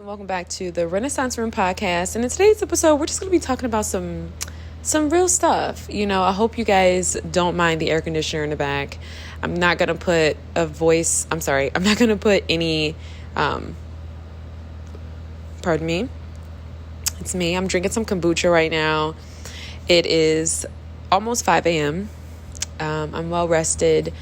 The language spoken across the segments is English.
And welcome back to the Renaissance Room podcast. And in today's episode, we're just going to be talking about some real stuff. I hope you guys don't mind the air conditioner in the back. I'm not going to put I'm not going to put any, pardon me. It's me. I'm drinking some kombucha right now. It is almost 5 a.m. I'm well rested.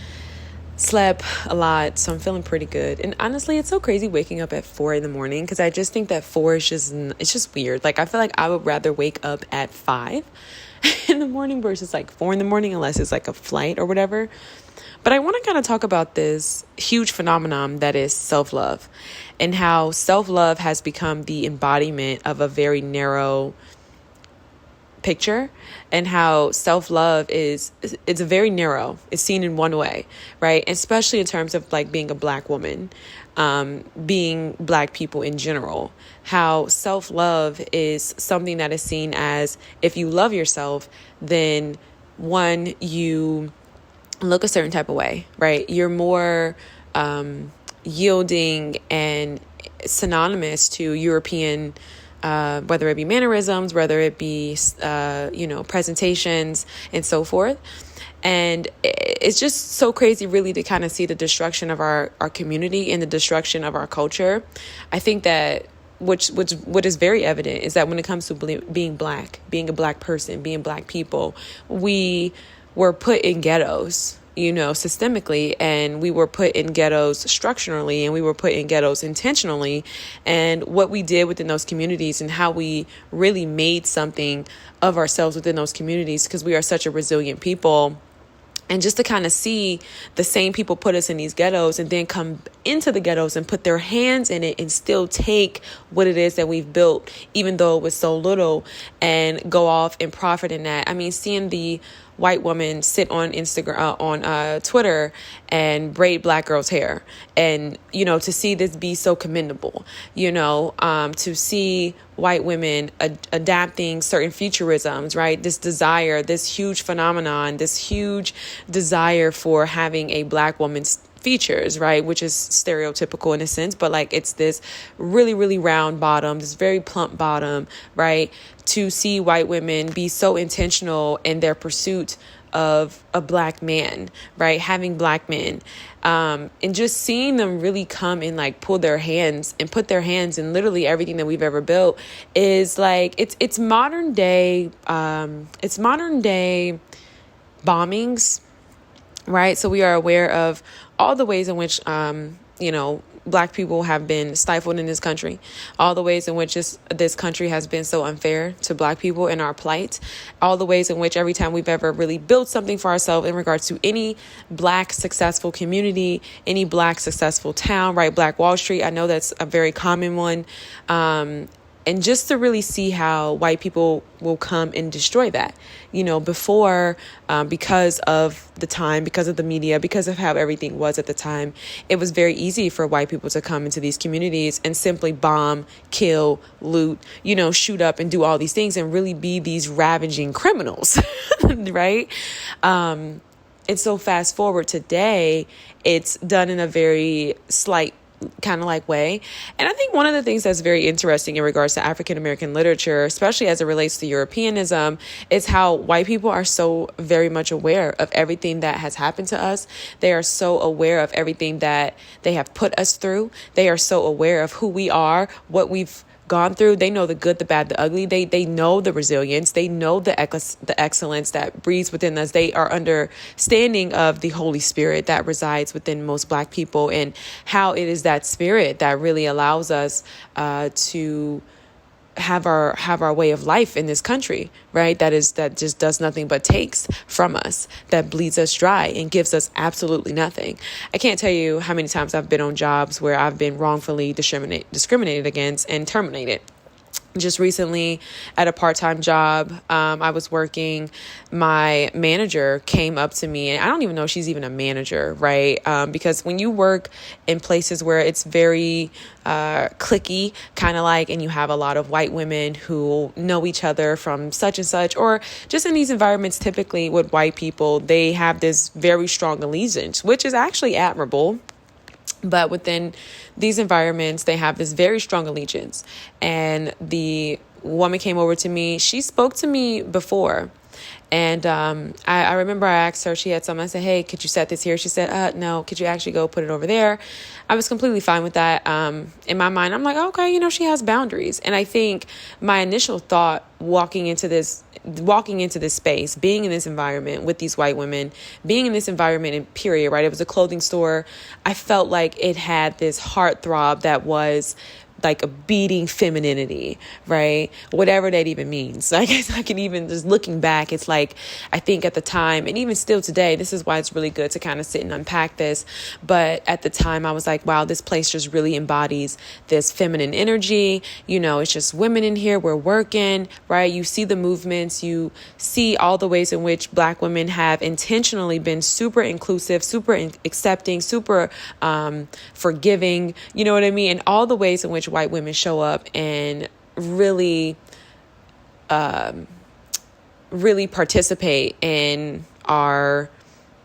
Slept a lot, so I'm feeling pretty good. And honestly, it's so crazy waking up at 4 a.m. because I just think that 4 is just weird. Like, I feel like I would rather wake up at 5 in the morning versus like 4 a.m, unless it's like a flight or whatever. But I want to kind of talk about this huge phenomenon that is self-love, and how self-love has become the embodiment of a very narrow picture, and how self-love it's a very narrow, it's seen in one way, right? Especially in terms of like being a Black woman, being Black people in general, how self-love is something that is seen as, if you love yourself, then one, you look a certain type of way, right? You're more yielding and synonymous to European, whether it be mannerisms, whether it be, presentations and so forth. And it's just so crazy really to kind of see the destruction of our community and the destruction of our culture. I think that what is very evident is that when it comes to being Black, being a Black person, being Black people, we were put in ghettos, systemically, and we were put in ghettos structurally, and we were put in ghettos intentionally. And what we did within those communities and how we really made something of ourselves within those communities, because we are such a resilient people. And just to kind of see the same people put us in these ghettos and then come into the ghettos and put their hands in it and still take what it is that we've built, even though it was so little, and go off and profit in that. I mean, seeing the white woman sit on Instagram, on Twitter, and braid Black girls' hair, and to see this be so commendable, to see white women adapting certain futurisms, right? This desire, this huge phenomenon, this huge desire for having a Black woman's features, right? Which is stereotypical in a sense, but like it's this really, really round bottom, this very plump bottom, right? To see white women be so intentional in their pursuit of a Black man, right? Having Black men, and just seeing them really come and like pull their hands and put their hands in literally everything that we've ever built is like, it's modern day bombings, right? So we are aware of all the ways in which, Black people have been stifled in this country, all the ways in which this country has been so unfair to Black people in our plight, all the ways in which every time we've ever really built something for ourselves in regards to any Black successful community, any Black successful town, right? Black Wall Street, I know that's a very common one. And just to really see how white people will come and destroy that, before, because of the time, because of the media, because of how everything was at the time, it was very easy for white people to come into these communities and simply bomb, kill, loot, shoot up and do all these things and really be these ravaging criminals, right? And so fast forward today, it's done in a very slight kind of like way. And I think one of the things that's very interesting in regards to African American literature, especially as it relates to Europeanism, is how white people are so very much aware of everything that has happened to us. They are so aware of everything that they have put us through. They are so aware of who we are, what we've gone through. They know the good, the bad, the ugly. They know the resilience. They know the excellence that breathes within us. They are understanding of the Holy Spirit that resides within most Black people, and how it is that spirit that really allows us to have our way of life in this country, right? That just does nothing but takes from us, that bleeds us dry and gives us absolutely nothing. I can't tell you how many times I've been on jobs where I've been wrongfully discriminated against and terminated. Just recently at a part-time job, I was working, my manager came up to me, and I don't even know if she's even a manager, right? Because when you work in places where it's very cliquey, kind of like, and you have a lot of white women who know each other from such and such, or just in these environments, typically with white people, they have this very strong allegiance, which is actually admirable. But within these environments, they have this very strong allegiance. And the woman came over to me. She spoke to me before. And I remember I asked her, she had something. I said, hey, could you set this here? She said, no, could you actually go put it over there? I was completely fine with that. In my mind, I'm like, okay, she has boundaries. And I think my initial thought walking into this space, being in this environment with these white women, being in this environment in period, right? It was a clothing store. I felt like it had this heartthrob that was like a beating femininity, right? Whatever that even means. I guess I can even, just looking back, it's like, I think at the time, and even still today, this is why it's really good to kind of sit and unpack this. But at the time I was like, wow, this place just really embodies this feminine energy. It's just women in here, we're working, right? You see the movements, you see all the ways in which Black women have intentionally been super inclusive, super accepting, super forgiving, you know what I mean? And all the ways in which white women show up and really participate in our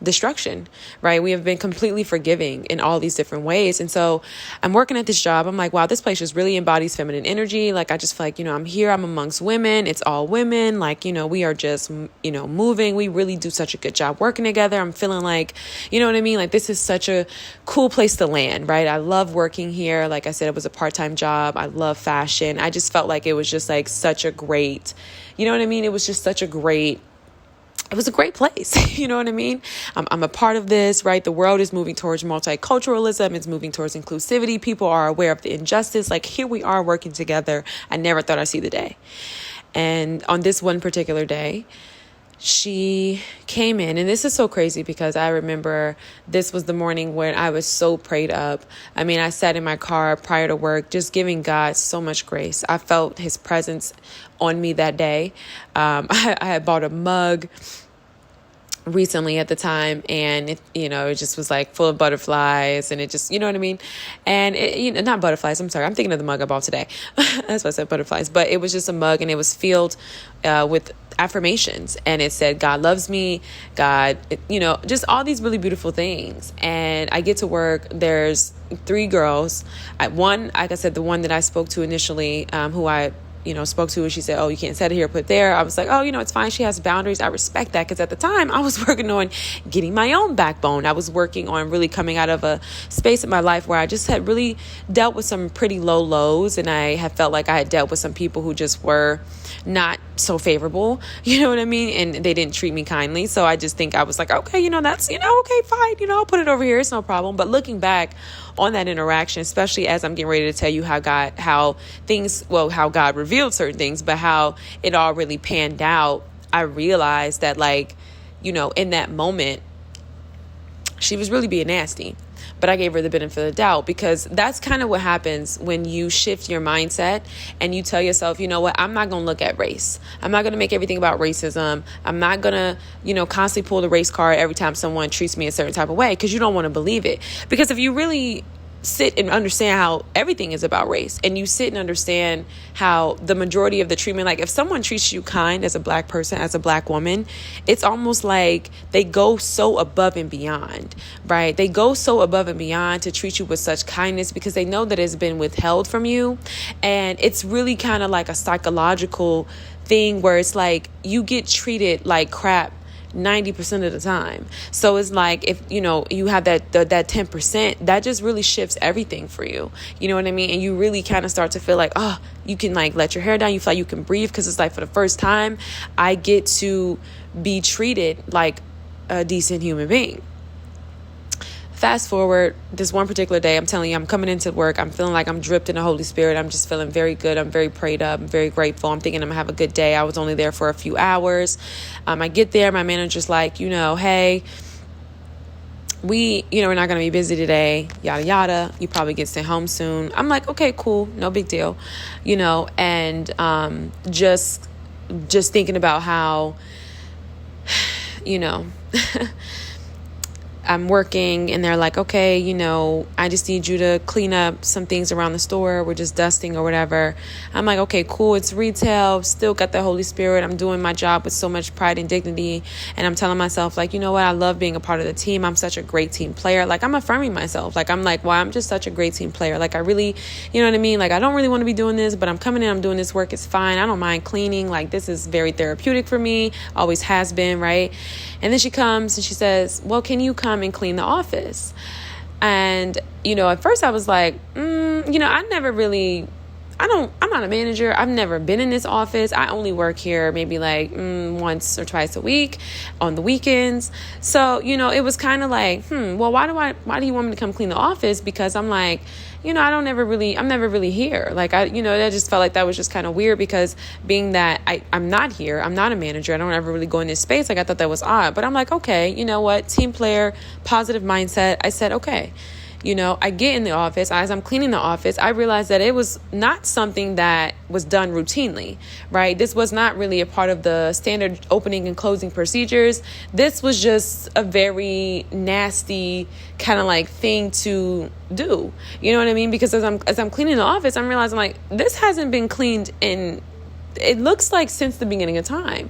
destruction, right? We have been completely forgiving in all these different ways. And so I'm working at this job. I'm like, wow, this place just really embodies feminine energy. Like, I just feel like, I'm here, I'm amongst women. It's all women. Like, we are just, moving. We really do such a good job working together. I'm feeling like, you know what I mean? Like, this is such a cool place to land, right? I love working here. Like I said, it was a part-time job. I love fashion. I just felt like it was just like such a great, you know what I mean? It was just such a great, it was a great place. You know what I mean? I'm a part of this, right? The world is moving towards multiculturalism. It's moving towards inclusivity. People are aware of the injustice. Like, here we are working together. I never thought I'd see the day. And on this one particular day, she came in, and this is so crazy because I remember this was the morning when I was so prayed up. I mean, I sat in my car prior to work, just giving God so much grace. I felt his presence on me that day. I had bought a mug recently at the time, and it just was like full of butterflies, and it just, you know what I mean? And not butterflies, I'm sorry, I'm thinking of the mug I bought today. That's why I said butterflies, but it was just a mug, and it was filled with affirmations, and it said, God loves me, God, just all these really beautiful things. And I get to work, there's 3 girls. One, like I said, the one that I spoke to initially, who I spoke to her, she said, oh, you can't set it here, put it there. I was like, oh, it's fine. She has boundaries. I respect that. Because at the time I was working on getting my own backbone. I was working on really coming out of a space in my life where I just had really dealt with some pretty low lows. And I had felt like I had dealt with some people who just were not so favorable, you know what I mean? And they didn't treat me kindly. So I just think I was like, okay, that's, okay, fine. I'll put it over here. It's no problem. But looking back on that interaction, especially as I'm getting ready to tell you how God revealed certain things, but how it all really panned out, I realized that, like, in that moment, she was really being nasty. But I gave her the benefit of the doubt, because that's kind of what happens when you shift your mindset and you tell yourself, you know what, I'm not going to look at race. I'm not going to make everything about racism. I'm not going to, constantly pull the race card every time someone treats me a certain type of way, because you don't want to believe it. Because if you really sit and understand how everything is about race, and you sit and understand how the majority of the treatment, like if someone treats you kind as a Black person, as a Black woman, it's almost like they go so above and beyond, right? They go so above and beyond to treat you with such kindness because they know that it's been withheld from you. And it's really kind of like a psychological thing where it's like you get treated like crap 90% of the time. So it's like, if you have that 10%, that just really shifts everything for you. You know what I mean? And you really kind of start to feel like, oh, you can like let your hair down. You feel like you can breathe, because it's like, for the first time, I get to be treated like a decent human being. Fast forward, this one particular day, I'm telling you, I'm coming into work. I'm feeling like I'm dripped in the Holy Spirit. I'm just feeling very good. I'm very prayed up. I'm very grateful. I'm thinking I'm going to have a good day. I was only there for a few hours. I get there. My manager's like, hey, we're not going to be busy today, yada, yada. You probably get sent home soon. I'm like, okay, cool. No big deal. And just thinking about how, I'm working and they're like, okay, I just need you to clean up some things around the store. We're just dusting or whatever. I'm like, okay, cool. It's retail. Still got the Holy Spirit. I'm doing my job with so much pride and dignity. And I'm telling myself, like, you know what? I love being a part of the team. I'm such a great team player. Like, I'm affirming myself. Like, I'm like, wow, I'm just such a great team player. Like, I really, you know what I mean? Like, I don't really want to be doing this, but I'm coming in. I'm doing this work. It's fine. I don't mind cleaning. Like, this is very therapeutic for me. Always has been, right? And then she comes and she says, well, can you come and clean the office? And, at first I was like, I'm not a manager. I've never been in this office. I only work here maybe like once or twice a week on the weekends. So, it was kind of like, well, why do you want me to come clean the office? Because I'm like, I'm never really here. Like, that just felt like that was just kind of weird because being that I'm not here, I'm not a manager. I don't ever really go in this space. Like, I thought that was odd, but I'm like, okay, you know what? Team player, positive mindset. I said, okay. I get in the office. As I'm cleaning the office, I realized that it was not something that was done routinely, right? This was not really a part of the standard opening and closing procedures. This was just a very nasty kind of like thing to do. You know what I mean? Because as I'm cleaning the office, I'm realizing like this hasn't been cleaned in, it looks like since the beginning of time.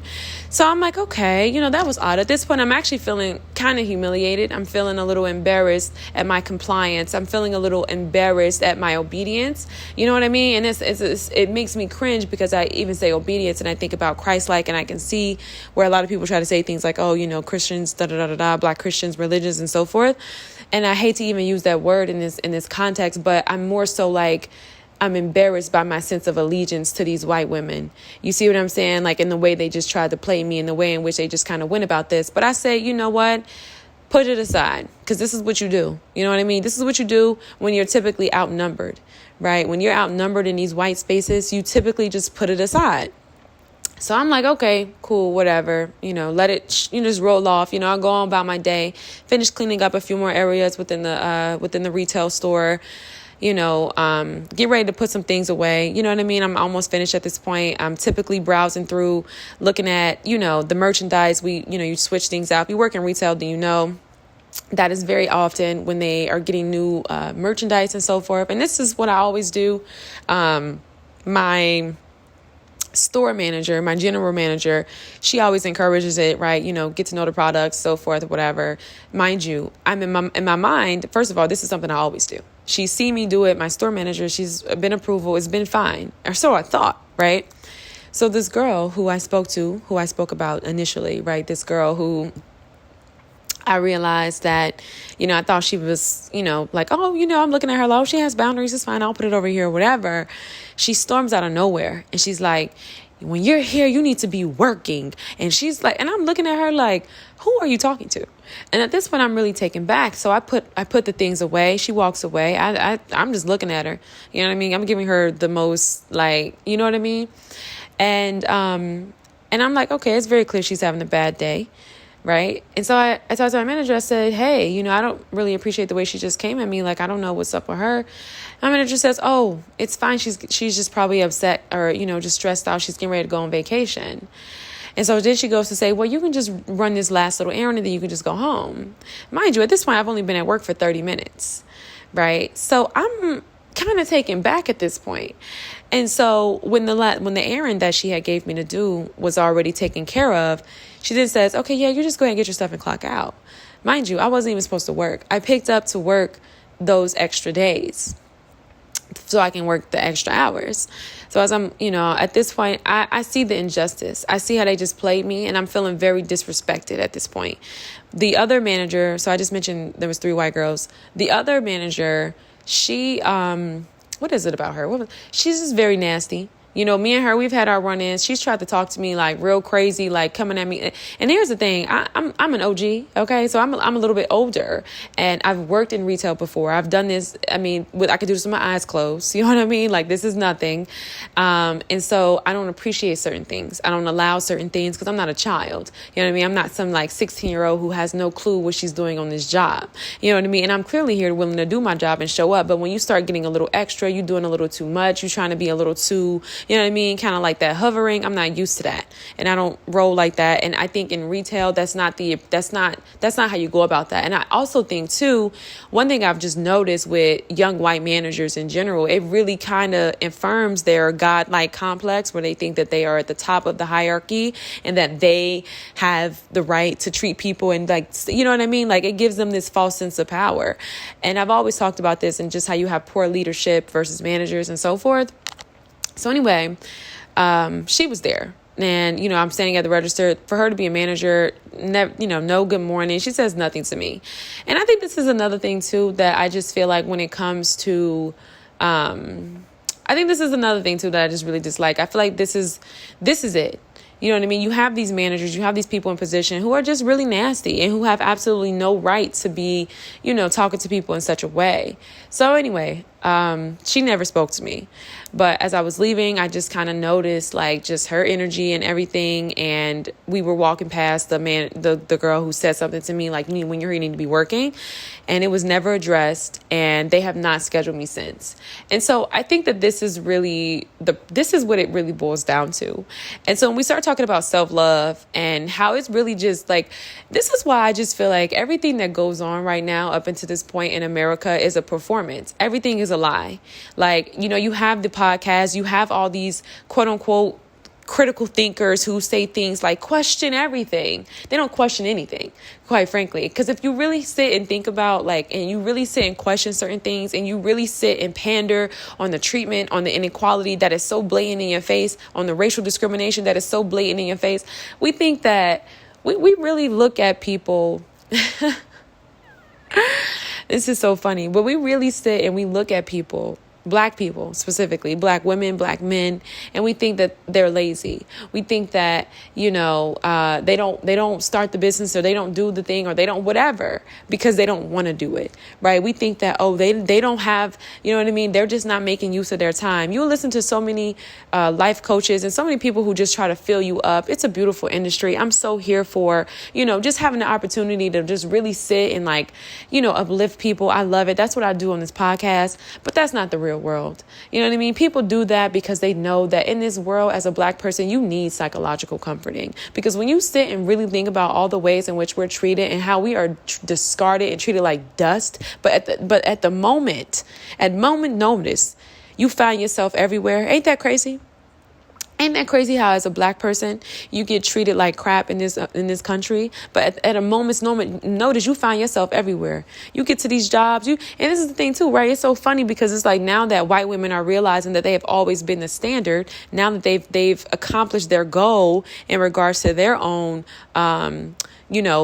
So I'm like, okay, that was odd. At this point, I'm actually feeling kind of humiliated. I'm feeling a little embarrassed at my compliance. I'm feeling a little embarrassed at my obedience. You know what I mean? And it makes me cringe because I even say obedience and I think about Christ-like, and I can see where a lot of people try to say things like, oh, Christians, Black Christians, religions, and so forth. And I hate to even use that word in this context, but I'm more so like, I'm embarrassed by my sense of allegiance to these white women. You see what I'm saying? Like, in the way they just tried to play me, in the way in which they just kind of went about this. But I say, you know what? Put it aside, because this is what you do. You know what I mean? This is what you do when you're typically outnumbered, right? When you're outnumbered in these white spaces, you typically just put it aside. So I'm like, okay, cool, whatever, let it, just roll off. I'll go on about my day, finish cleaning up a few more areas within the retail store. Get ready to put some things away. You know what I mean? I'm almost finished at this point. I'm typically browsing through, looking at, the merchandise. You switch things out. If you work in retail, then that is very often when they are getting new merchandise and so forth. And this is what I always do. My store manager, my general manager, she always encourages it, right? Get to know the products, so forth, whatever. Mind you, I'm in my mind. First of all, this is something I always do. She's seen me do it. My store manager, she's been approval. It's been fine. Or so I thought, right? So this girl who I spoke about initially, right? This girl who I realized that, I thought she was, like, oh, I'm looking at her, like, oh, she has boundaries. It's fine. I'll put it over here or whatever. She storms out of nowhere and she's like, when you're here, you need to be working. And she's like, and I'm looking at her like, who are you talking to? And at this point, I'm really taken back. So I put the things away. She walks away. I'm just looking at her. You know what I mean? I'm giving her the most, like, you know what I mean? And I'm like, okay, it's very clear she's having a bad day. Right. And so I talked to my manager. I said, hey, I don't really appreciate the way she just came at me. Like, I don't know what's up with her. My manager says, oh, it's fine. She's just probably upset or, just stressed out. She's getting ready to go on vacation. And so then she goes to say, well, you can just run this last little errand and then you can just go home. Mind you, at this point, I've only been at work for 30 minutes. Right. So I'm kind of taken back at this point. And so when the errand that she had gave me to do was already taken care of, she then says, okay, yeah, you just go ahead and get your stuff and clock out. Mind you, I wasn't even supposed to work. I picked up to work those extra days so I can work the extra hours. So as I'm, at this point, I see the injustice. I see how they just played me and I'm feeling very disrespected at this point. The other manager, so I just mentioned there was 3 white girls. The other manager, she, what is it about her? She's just very nasty. Me and her, we've had our run-ins. She's tried to talk to me like real crazy, like coming at me. And here's the thing. I'm an OG, okay? So I'm a little bit older. And I've worked in retail before. I've done this. I mean, I could do this with my eyes closed. You know what I mean? Like, this is nothing. And so I don't appreciate certain things. I don't allow certain things because I'm not a child. You know what I mean? I'm not some like 16-year-old who has no clue what she's doing on this job. You know what I mean? And I'm clearly here willing to do my job and show up. But when you start getting a little extra, you're doing a little too much. You're trying to be a little too, You know what I mean? Kind of like that hovering. I'm not used to that. And I don't roll like that. And I think in retail, that's not how you go about that. And I also think too, one thing I've just noticed with young white managers in general, it really kind of affirms their godlike complex where they think that they are at the top of the hierarchy and that they have the right to treat people and like, you know what I mean? Like it gives them this false sense of power. And I've always talked about this and just how you have poor leadership versus managers and so forth. So anyway, she was there. And, I'm standing at the register. For her to be a manager, no good morning. She says nothing to me. And I think this is another thing, too, that I just feel like when it comes to, I think this is another thing, too, that I just really dislike. I feel like this is it. You know what I mean? You have these managers, you have these people in position who are just really nasty and who have absolutely no right to be, talking to people in such a way. So anyway, she never spoke to me. But as I was leaving, I just kind of noticed like just her energy and everything. And we were walking past the girl who said something to me like, when you're here, you need to be working. And it was never addressed. And they have not scheduled me since. And so I think that this is what it really boils down to. And so when we start talking about self-love and how it's really just like, this is why I just feel like everything that goes on right now up until this point in America is a performance. Everything is a lie. Like, you have the podcast, you have all these quote unquote critical thinkers who say things like question everything. They don't question anything, quite frankly. Because if you really sit and think about and you really sit and question certain things and you really sit and pander on the treatment, on the inequality that is so blatant in your face, on the racial discrimination that is so blatant in your face, we think that we really look at people. This is so funny, but we really sit and we look at people, Black people specifically, Black women, Black men, and we think that they're lazy. We think that, they don't start the business or they don't do the thing or they don't whatever because they don't want to do it, right? We think that, they don't have, you know what I mean? They're just not making use of their time. You listen to so many life coaches and so many people who just try to fill you up. It's a beautiful industry. I'm so here for, just having the opportunity to just really sit and uplift people. I love it. That's what I do on this podcast, but that's not the real world. You know what I mean? People do that because they know that in this world, as a Black person, you need psychological comforting. Because when you sit and really think about all the ways in which we're treated and how we are discarded and treated like dust, but at moment notice, you find yourself everywhere. Ain't that crazy? Ain't that crazy how as a Black person, you get treated like crap in this country? But at a moment's notice, you find yourself everywhere. You get to these jobs, and this is the thing too, right? It's so funny because it's like now that white women are realizing that they have always been the standard, now that they've accomplished their goal in regards to their own,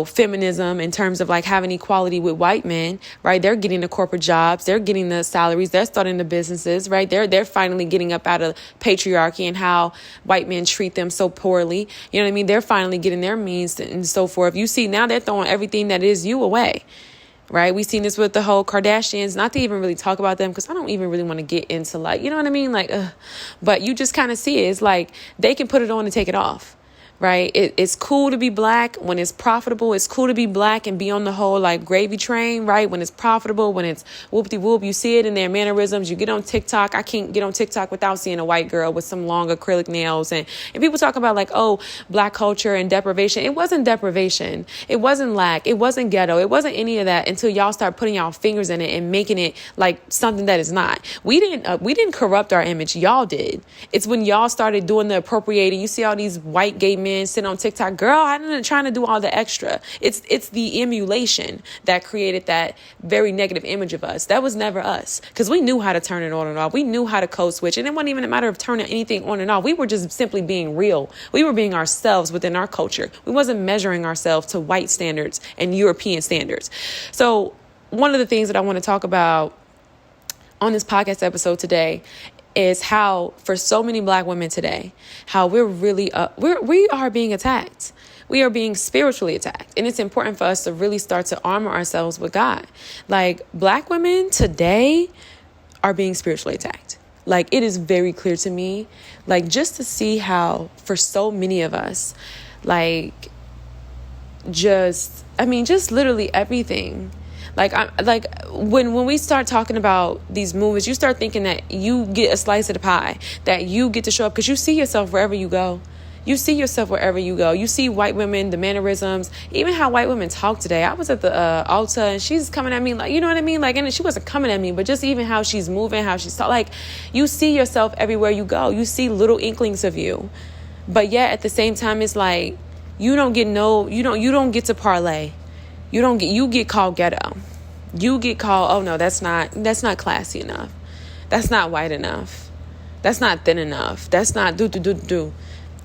feminism in terms of like having equality with white men, right? They're getting the corporate jobs, they're getting the salaries, they're starting the businesses, right? They're finally getting up out of patriarchy and how white men treat them so poorly. You know what I mean? They're finally getting their means and so forth. You see, now they're throwing everything that is you away. Right. We've seen this with the whole Kardashians, not to even really talk about them because I don't even really want to get into you know what I mean? But you just kind of see it. It's like they can put it on and take it off. Right. It's cool to be Black when it's profitable. It's cool to be Black and be on the whole gravy train. Right. When it's profitable, when it's whoop-de-whoop, you see it in their mannerisms. You get on TikTok. I can't get on TikTok without seeing a white girl with some long acrylic nails. And people talk about Black culture and deprivation. It wasn't deprivation. It wasn't lack. It wasn't ghetto. It wasn't any of that until y'all start putting y'all fingers in it and making it like something that is not. We didn't corrupt our image. Y'all did. It's when y'all started doing the appropriating. You see all these white gay men sitting on TikTok. Girl, I'm not trying to do all the extra. It's the emulation that created that very negative image of us. That was never us because we knew how to turn it on and off. We knew how to code switch. And it wasn't even a matter of turning anything on and off. We were just simply being real. We were being ourselves within our culture. We wasn't measuring ourselves to white standards and European standards. So one of the things that I want to talk about on this podcast episode today is how for so many Black women today, how we're really, we are being attacked. We are being spiritually attacked. And it's important for us to really start to armor ourselves with God. Black women today are being spiritually attacked. It is very clear to me, just to see how for so many of us, just literally everything. Like, when we start talking about these movies, you start thinking that you get a slice of the pie, that you get to show up because you see yourself wherever you go. You see yourself wherever you go. You see white women, the mannerisms, even how white women talk today. I was at the Ulta, and she's coming at me like, you know what I mean? Like, and she wasn't coming at me, but just even how she's moving, how she's like, you see yourself everywhere you go. You see little inklings of you, but yet at the same time, it's like you don't get to parlay. You get called ghetto. You get called, oh no, that's not classy enough. That's not white enough. That's not thin enough. That's not do.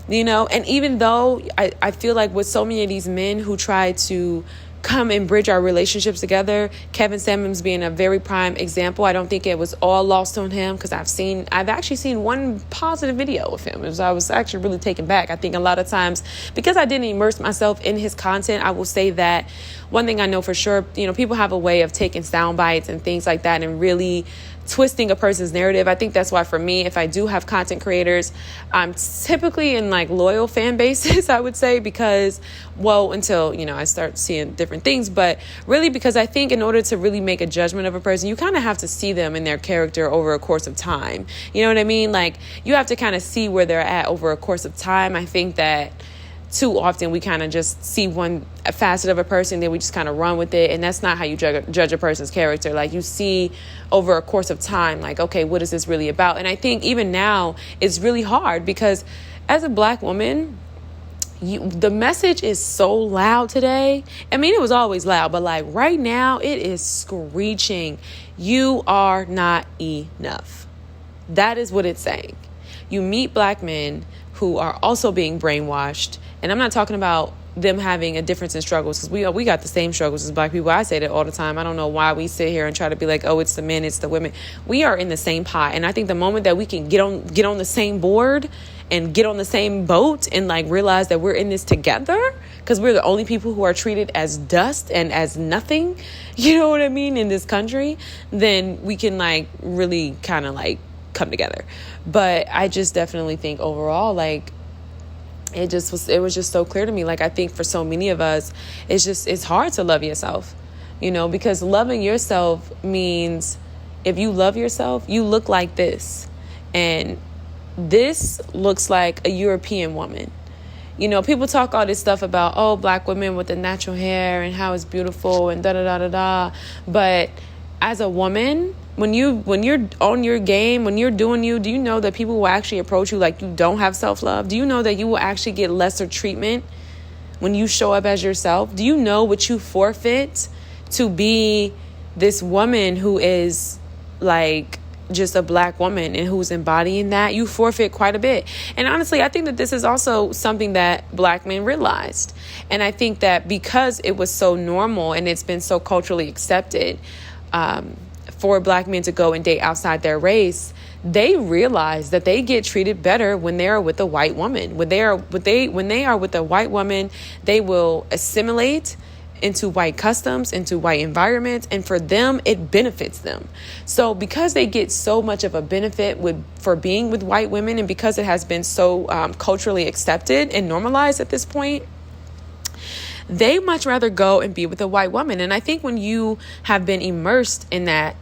You know, and even though I feel like with so many of these men who try to come and bridge our relationships together, Kevin Samuels being a very prime example, I don't think it was all lost on him, because I've actually seen one positive video of him. I was actually really taken back. I think a lot of times, because I didn't immerse myself in his content, I will say that one thing I know for sure, you know, people have a way of taking sound bites and things like that and really twisting a person's narrative. I think that's why for me, if I do have content creators, I'm typically in like loyal fan bases, I would say, because, well, until, you know, I start seeing different things, but really because I think in order to really make a judgment of a person, you kind of have to see them and their character over a course of time. You know what I mean? Like, you have to kind of see where they're at over a course of time. I think that too often we kind of just see one facet of a person, then we just kind of run with it. And that's not how you judge a person's character. Like, you see over a course of time, like, okay, what is this really about? And I think even now it's really hard because as a Black woman, the message is so loud today. I mean, it was always loud, but like right now it is screeching. You are not enough. That is what it's saying. You meet Black men who are also being brainwashed. And I'm not talking about them having a difference in struggles, because we got the same struggles as Black people. I say that all the time. I don't know why we sit here and try to be like, oh, it's the men, it's the women. We are in the same pot. And I think the moment that we can get on the same board and get on the same boat and like realize that we're in this together, because we're the only people who are treated as dust and as nothing, you know what I mean, in this country, then we can like really kind of like come together. But I just definitely think overall, like, it was just so clear to me. Like, I think for so many of us, it's hard to love yourself, you know, because loving yourself means if you love yourself, you look like this. And this looks like a European woman. You know, people talk all this stuff about, oh, Black women with the natural hair and how it's beautiful and da-da-da-da-da. But as a woman, when you're on your game, when you're doing you, do you know that people will actually approach you like you don't have self-love? Do you know that you will actually get lesser treatment when you show up as yourself? Do you know what you forfeit to be this woman who is like just a Black woman and who's embodying that? You forfeit quite a bit. And honestly, I think that this is also something that Black men realized. And I think that because it was so normal and it's been so culturally accepted, for Black men to go and date outside their race, they realize that they get treated better when they are with a white woman. When they are with a white woman, they will assimilate into white customs, into white environments, and for them, it benefits them. So because they get so much of a benefit for being with white women, and because it has been so culturally accepted and normalized at this point, they much rather go and be with a white woman. And I think when you have been immersed in that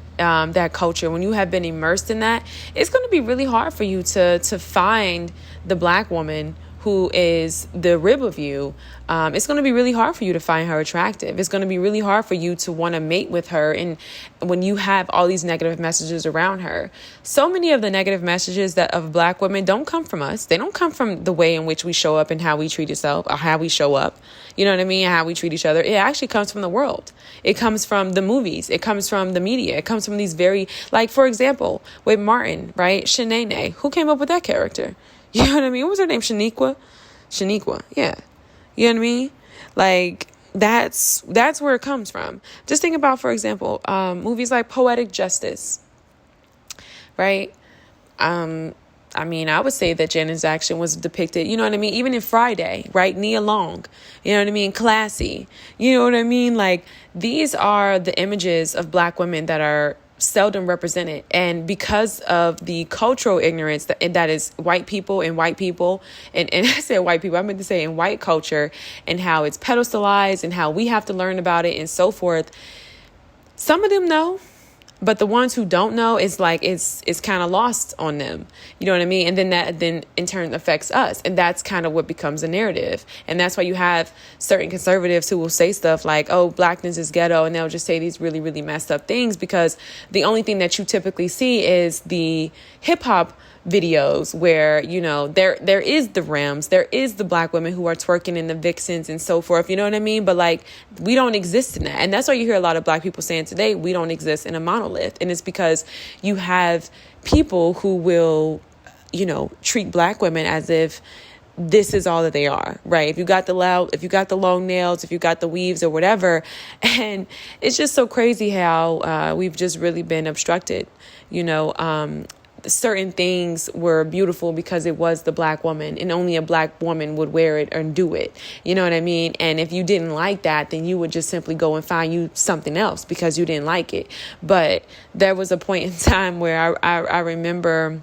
culture, when you have been immersed in that, it's going to be really hard for you to find the Black woman who is the rib of you. It's going to be really hard for you to find her attractive. It's going to be really hard for you to want to mate with her. And when you have all these negative messages around her, so many of the negative messages that of Black women don't come from us. They don't come from the way in which we show up and how we treat ourselves or how we show up. You know what I mean? How we treat each other. It actually comes from the world. It comes from the movies. It comes from the media. It comes from these very, like, for example, with Martin, right? Shanae. Who came up with that character? You know what I mean? What was her name? Shaniqua? Yeah. You know what I mean? Like, that's where it comes from. Just think about, for example, movies like Poetic Justice, right? I mean, I would say that Janet Jackson was depicted, you know what I mean? Even in Friday, right? Nia Long, you know what I mean? Classy, you know what I mean? Like, these are the images of Black women that are seldom represented. And because of the cultural ignorance that is white people, and I said white people, I meant to say in white culture, and how it's pedestalized and how we have to learn about it and so forth. Some of them know, but the ones who don't know, it's like it's kind of lost on them. You know what I mean? And then that then in turn affects us. And that's kind of what becomes a narrative. And that's why you have certain conservatives who will say stuff like, oh, blackness is ghetto. And they'll just say these really, really messed up things, because the only thing that you typically see is the hip hop videos where, you know, there is the Rims, there is the black women who are twerking in the Vixens and so forth, you know what I mean? But like, we don't exist in that. And that's why you hear a lot of black people saying today, we don't exist in a monolith. And it's because you have people who will, you know, treat black women as if this is all that they are, right? If you got the long nails, if you got the weaves or whatever. And it's just so crazy how we've just really been obstructed, you know. Certain things were beautiful because it was the black woman, and only a black woman would wear it and do it. You know what I mean? And if you didn't like that, then you would just simply go and find you something else because you didn't like it. But there was a point in time where I remember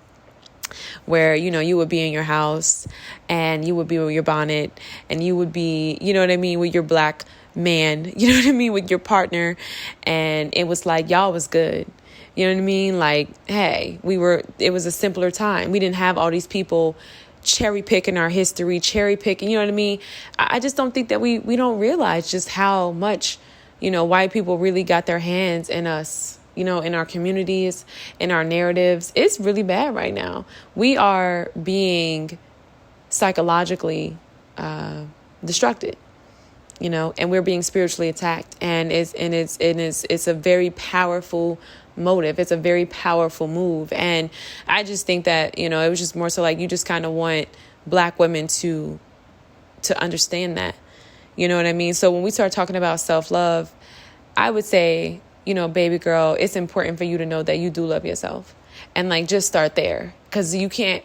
where, you know, you would be in your house and you would be with your bonnet and you would be, you know what I mean, with your black man, you know what I mean, with your partner. And it was like, y'all was good. You know what I mean? Like, hey, it was a simpler time. We didn't have all these people cherry picking our history, cherry picking, you know what I mean? I just don't think that we don't realize just how much, you know, white people really got their hands in us, you know, in our communities, in our narratives. It's really bad right now. We are being psychologically destructed, you know, and we're being spiritually attacked. And it's a very powerful motive. It's a very powerful move. And I just think that, you know, it was just more so like you just kind of want black women to understand that, you know what I mean? So when we start talking about self-love, I would say, you know, baby girl, it's important for you to know that you do love yourself, and like just start there, because you can't,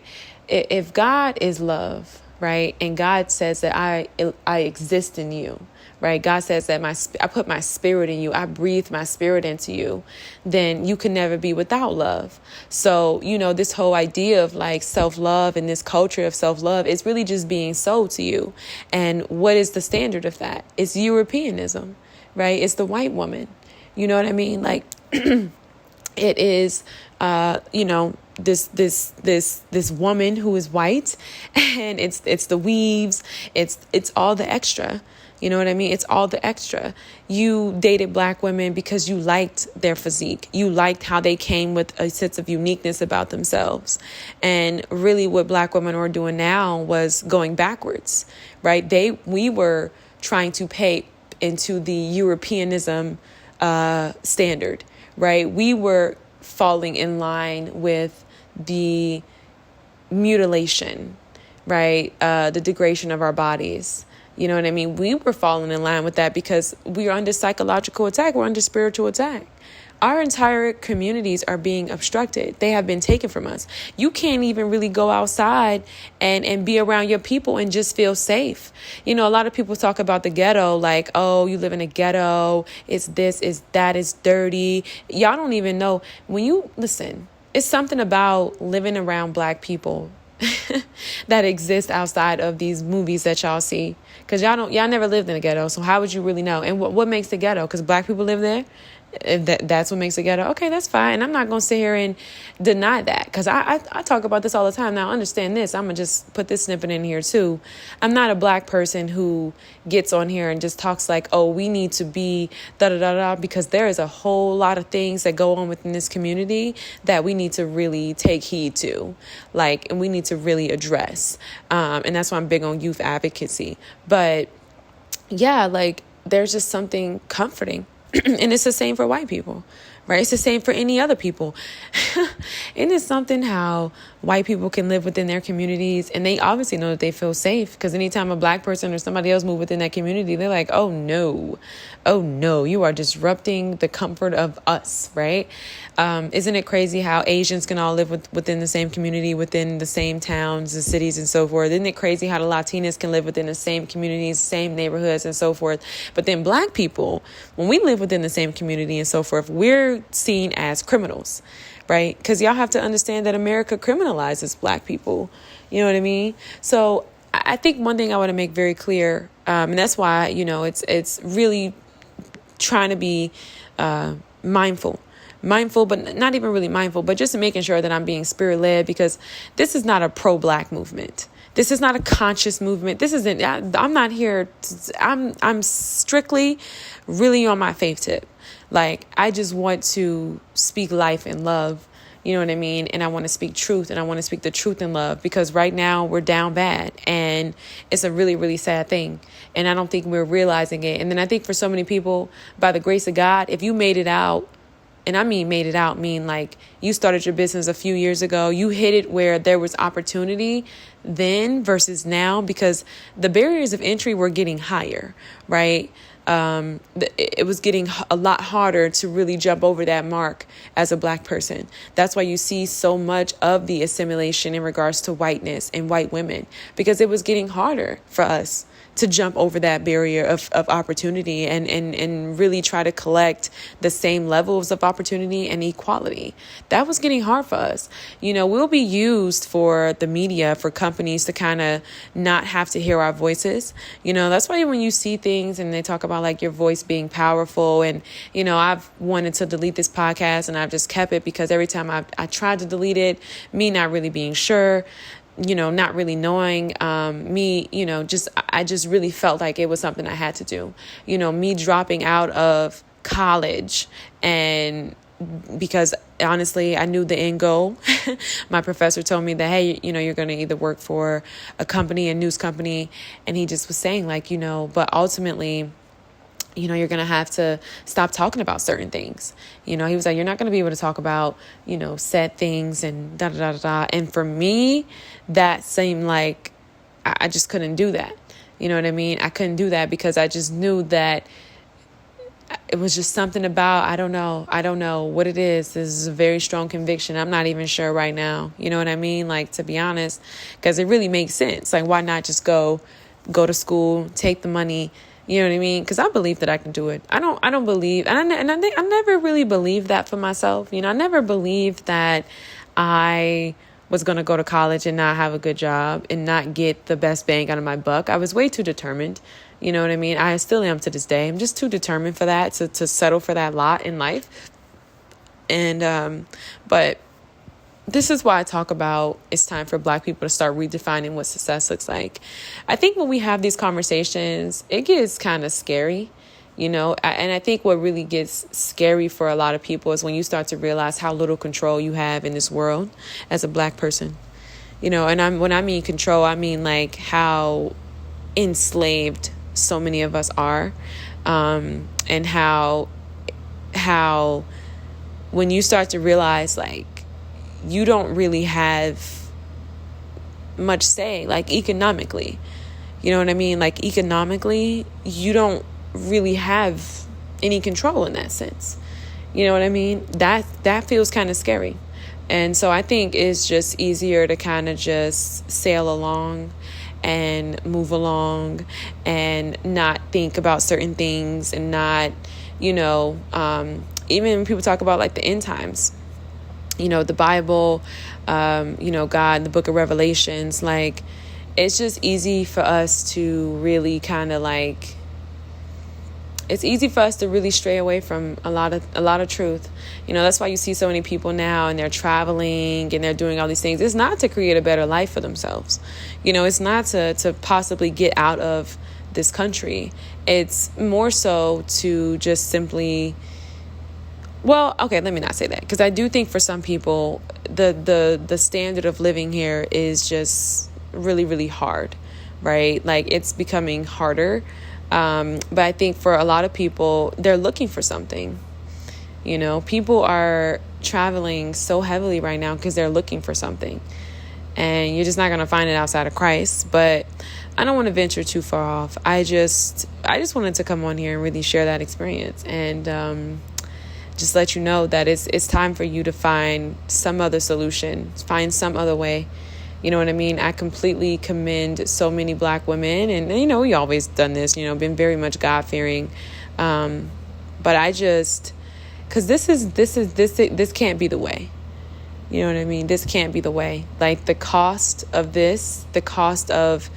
if God is love, right? And God says that I exist in you, right? God says that I put my spirit in you. I breathe my spirit into you. Then you can never be without love. So, you know, this whole idea of like self-love and this culture of self-love is really just being sold to you. And what is the standard of that? It's Europeanism, right? It's the white woman. You know what I mean? Like it is, you know, this woman who is white, and it's the weaves. It's all the extra. You know what I mean? It's all the extra. You dated black women because you liked their physique. You liked how they came with a sense of uniqueness about themselves. And really what black women were doing now was going backwards, right? We were trying to pay into the Europeanism standard, right? We were falling in line with the mutilation, right? The degradation of our bodies. You know what I mean? We were falling in line with that because we are under psychological attack. We're under spiritual attack. Our entire communities are being obstructed. They have been taken from us. You can't even really go outside and be around your people and just feel safe. You know, a lot of people talk about the ghetto like, oh, you live in a ghetto. It's this, it's that, it's dirty. Y'all don't even know. When you listen, it's something about living around black people that exist outside of these movies that y'all see. Because y'all never lived in a ghetto. So how would you really know? And what makes the ghetto? Because black people live there? If that's what makes it ghetto, okay, that's fine. And I'm not going to sit here and deny that, because I talk about this all the time. Now, understand this. I'm going to just put this snippet in here, too. I'm not a black person who gets on here and just talks like, oh, we need to be da-da-da-da, because there is a whole lot of things that go on within this community that we need to really take heed to, like, and we need to really address. And that's why I'm big on youth advocacy. But, yeah, like, there's just something comforting. And it's the same for white people, right? It's the same for any other people. And it's something how white people can live within their communities, and they obviously know that they feel safe, because anytime a black person or somebody else move within that community, they're like, oh no, you are disrupting the comfort of us, right? Isn't it crazy how Asians can all live within the same community, within the same towns and cities and so forth? Isn't it crazy how the Latinas can live within the same communities, same neighborhoods and so forth? But then black people, when we live within the same community and so forth, we're seen as criminals, right? Because y'all have to understand that America criminalizes black people. You know what I mean? So I think one thing I want to make very clear, and that's why, you know, it's really trying to be mindful, but not even really mindful, but just making sure that I'm being spirit led, because this is not a pro-Black movement. This is not a conscious movement. This isn't, I'm not here. I'm strictly really on my faith tip. Like, I just want to speak life and love. You know what I mean? And I want to speak truth, and I want to speak the truth in love, because right now we're down bad, and it's a really, really sad thing. And I don't think we're realizing it. And then I think for so many people, by the grace of God, if you made it out, and I mean made it out, mean like you started your business a few years ago, you hit it where there was opportunity then versus now, because the barriers of entry were getting higher, right? It was getting a lot harder to really jump over that mark as a Black person. That's why you see so much of the assimilation in regards to whiteness and white women, because it was getting harder for us to jump over that barrier of opportunity and really try to collect the same levels of opportunity and equality. That was getting hard for us. You know, we'll be used for the media, for companies to kind of not have to hear our voices. You know, that's why when you see things and they talk about like your voice being powerful, and, you know, I've wanted to delete this podcast and I've just kept it, because every time I tried to delete it, me not really being sure, you know, not really knowing, me, you know, I just really felt like it was something I had to do. You know, me dropping out of college, and because honestly, I knew the end goal. My professor told me that, hey, you know, you're going to either work for a company, a news company. And he just was saying like, you know, but ultimately, you know, you're going to have to stop talking about certain things. You know, he was like, you're not going to be able to talk about, you know, sad things and da, da, da, da, da. And for me, that seemed like I just couldn't do that. You know what I mean? I couldn't do that, because I just knew that it was just something about, I don't know what it is. This is a very strong conviction. I'm not even sure right now. You know what I mean? Like, to be honest, because it really makes sense. Like, why not just go to school, take the money. You know what I mean? Because I believe that I can do it. I don't believe, and I never really believed that for myself. You know, I never believed that I was going to go to college and not have a good job and not get the best bang out of my buck. I was way too determined. You know what I mean? I still am to this day. I'm just too determined for that, to settle for that lot in life. And, but this is why I talk about it's time for Black people to start redefining what success looks like. I think when we have these conversations, it gets kind of scary, you know, and I think what really gets scary for a lot of people is when you start to realize how little control you have in this world as a Black person, you know, and when I mean control, I mean like how enslaved so many of us are, and how when you start to realize like, you don't really have much say, like economically, you know what I mean? Like economically, you don't really have any control in that sense. You know what I mean? That feels kind of scary. And so I think it's just easier to kind of just sail along and move along and not think about certain things, and not, you know, even when people talk about like the end times, you know, the Bible, you know, God, the book of Revelations, like, it's just easy for us to really kind of like, it's easy for us to really stray away from a lot of truth. You know, that's why you see so many people now, and they're traveling and they're doing all these things. It's not to create a better life for themselves. You know, it's not to possibly get out of this country. It's more so to just simply, well, okay, let me not say that, because I do think for some people, the standard of living here is just really, really hard, right? Like, it's becoming harder. But I think for a lot of people, they're looking for something. You know, people are traveling so heavily right now because they're looking for something. And you're just not going to find it outside of Christ. But I don't want to venture too far off. I just wanted to come on here and really share that experience, and just let you know that it's time for you to find some other solution, find some other way. You know what I mean? I completely commend so many Black women, and you know, we always done this, you know, been very much God-fearing. But I just, because this can't be the way. You know what I mean? This can't be the way. Like, the cost of this, the cost of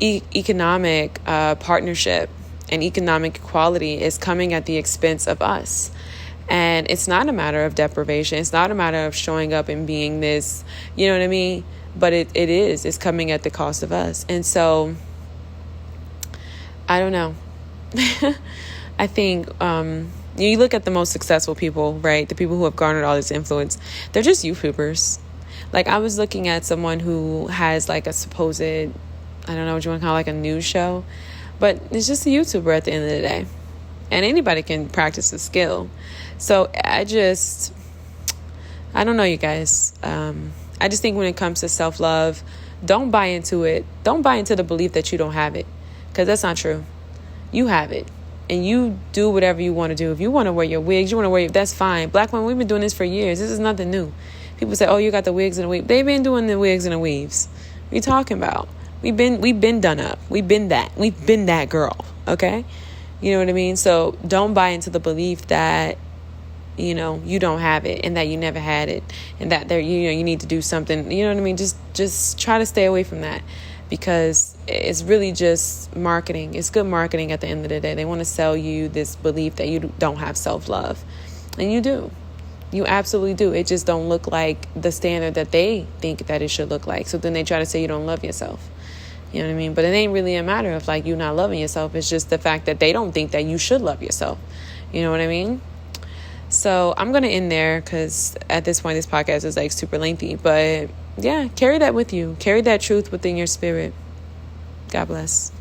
economic partnership and economic equality is coming at the expense of us. And it's not a matter of deprivation. It's not a matter of showing up and being this, you know what I mean? But it is. It's coming at the cost of us. And so, I don't know. I think you look at the most successful people, right? The people who have garnered all this influence. They're just YouTubers. Like, I was looking at someone who has like a supposed, I don't know what you want to call it, like a news show. But it's just a YouTuber at the end of the day. And anybody can practice the skill. So I don't know, you guys. I just think when it comes to self-love, don't buy into it. Don't buy into the belief that you don't have it. Because that's not true. You have it. And you do whatever you want to do. If you want to wear your wigs, that's fine. Black women, we've been doing this for years. This is nothing new. People say, oh, you got the wigs and the weave. They've been doing the wigs and the weaves. What are you talking about? We've been done up. We've been that girl. Okay? You know what I mean? So don't buy into the belief that, you don't have it and that you never had it and that you need to do something. You know what I mean? Just try to stay away from that, because it's really just marketing. It's good marketing at the end of the day. They want to sell you this belief that you don't have self-love. And you do. You absolutely do. It just don't look like the standard that they think that it should look like. So then they try to say you don't love yourself. You know what I mean? But it ain't really a matter of like you not loving yourself. It's just the fact that they don't think that you should love yourself. You know what I mean? So I'm going to end there, because at this point, this podcast is like super lengthy. But yeah, carry that with you. Carry that truth within your spirit. God bless.